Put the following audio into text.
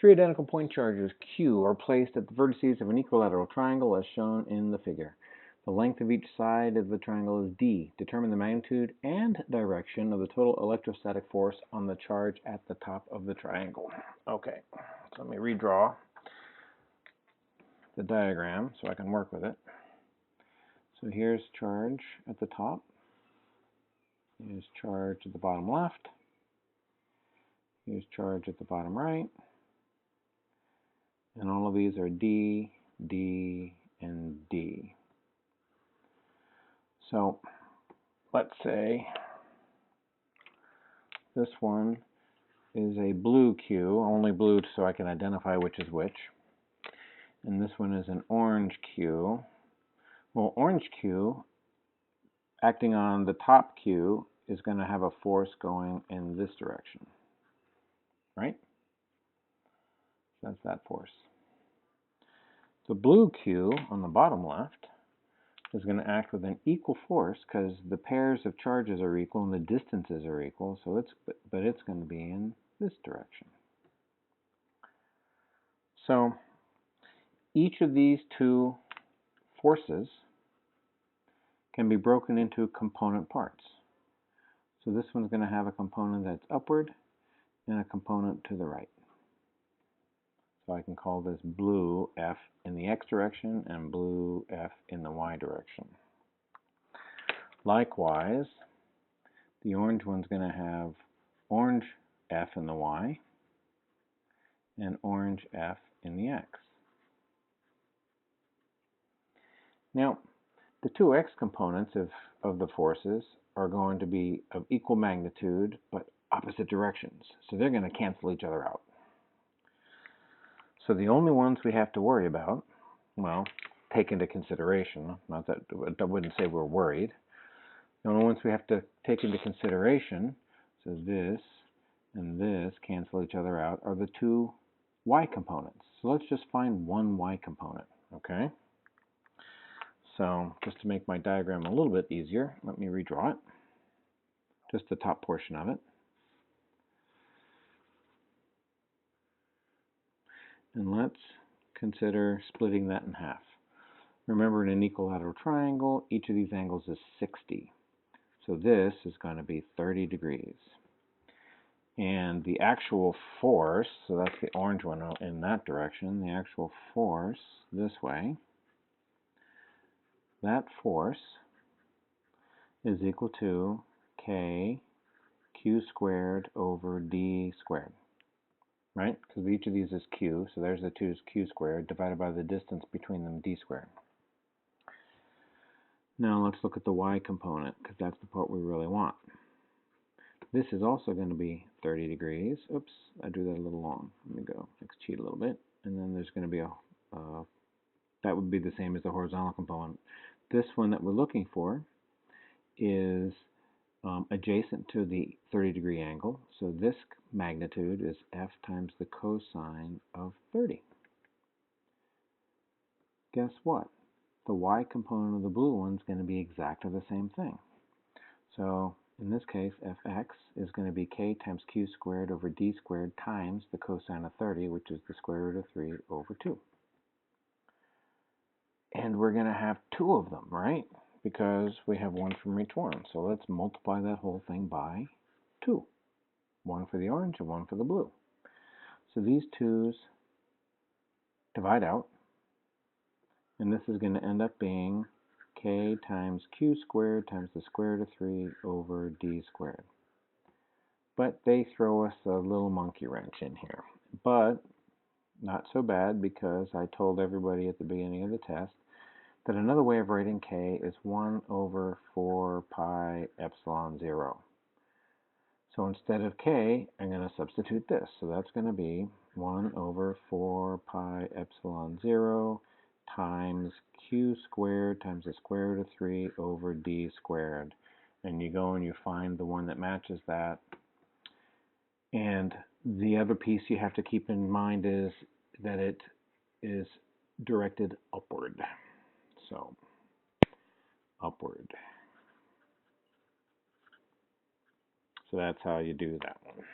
Three identical point charges Q are placed at the vertices of an equilateral triangle as shown in the figure. The length of each side of the triangle is d. Determine the magnitude and direction of the total electrostatic force on the charge at the top of the triangle. Okay, so let me redraw the diagram so I can work with it. So here's charge at the top. Here's charge at the bottom left. Here's charge at the bottom right. And all of these are D, D, and D. So let's say this one is a blue Q, only blue so I can identify which is which. And this one is an orange Q. Well, orange Q acting on the top Q is going to have a force going in this direction, right? That's that force. The blue Q on the bottom left is going to act with an equal force because the pairs of charges are equal and the distances are equal, so it's going to be in this direction. So each of these two forces can be broken into component parts. So this one's going to have a component that's upward and a component to the right. So I can call this blue F in the x direction and blue F in the y direction. Likewise, the orange one's going to have orange F in the y and orange F in the x. Now, the two x components of the forces are going to be of equal magnitude but opposite directions. So they're going to cancel each other out. So the only ones we have to worry about, well, take into consideration, not that I wouldn't say we're worried, the only ones we have to take into consideration, so this and this cancel each other out, are the two y components. So let's just find one y component, okay? So just to make my diagram a little bit easier, let me redraw it, just the top portion of it. And let's consider splitting that in half. Remember, in an equilateral triangle, each of these angles is 60. So this is going to be 30 degrees. And the actual force, so that's the orange one in that direction, the actual force this way, that force is equal to K Q squared over D squared. Right? Because each of these is Q, so there's the 2's Q squared divided by the distance between them, D squared. Now let's look at the y component, because that's the part we really want. This is also going to be 30 degrees. Oops, I drew that a little long. Let me go cheat a little bit. And then there's going to be that would be the same as the horizontal component. This one that we're looking for is adjacent to the 30 degree angle. So this magnitude is F times the cosine of 30. Guess what? The y component of the blue one is going to be exactly the same thing. So in this case, Fx is going to be K times Q squared over D squared times the cosine of 30, which is the square root of 3 over 2. And we're going to have two of them, right? Because we have one from each one. So let's multiply that whole thing by 2. One for the orange and one for the blue. So these 2's divide out. And this is going to end up being K times Q squared times the square root of 3 over D squared. But they throw us a little monkey wrench in here. But not so bad, because I told everybody at the beginning of the test that another way of writing K is 1 over 4 pi epsilon 0. So instead of K, I'm going to substitute this. So that's going to be 1 over 4 pi epsilon 0 times Q squared times the square root of 3 over D squared. And you go and you find the one that matches that. And the other piece you have to keep in mind is that it is directed upward. So, upward. So that's how you do that one.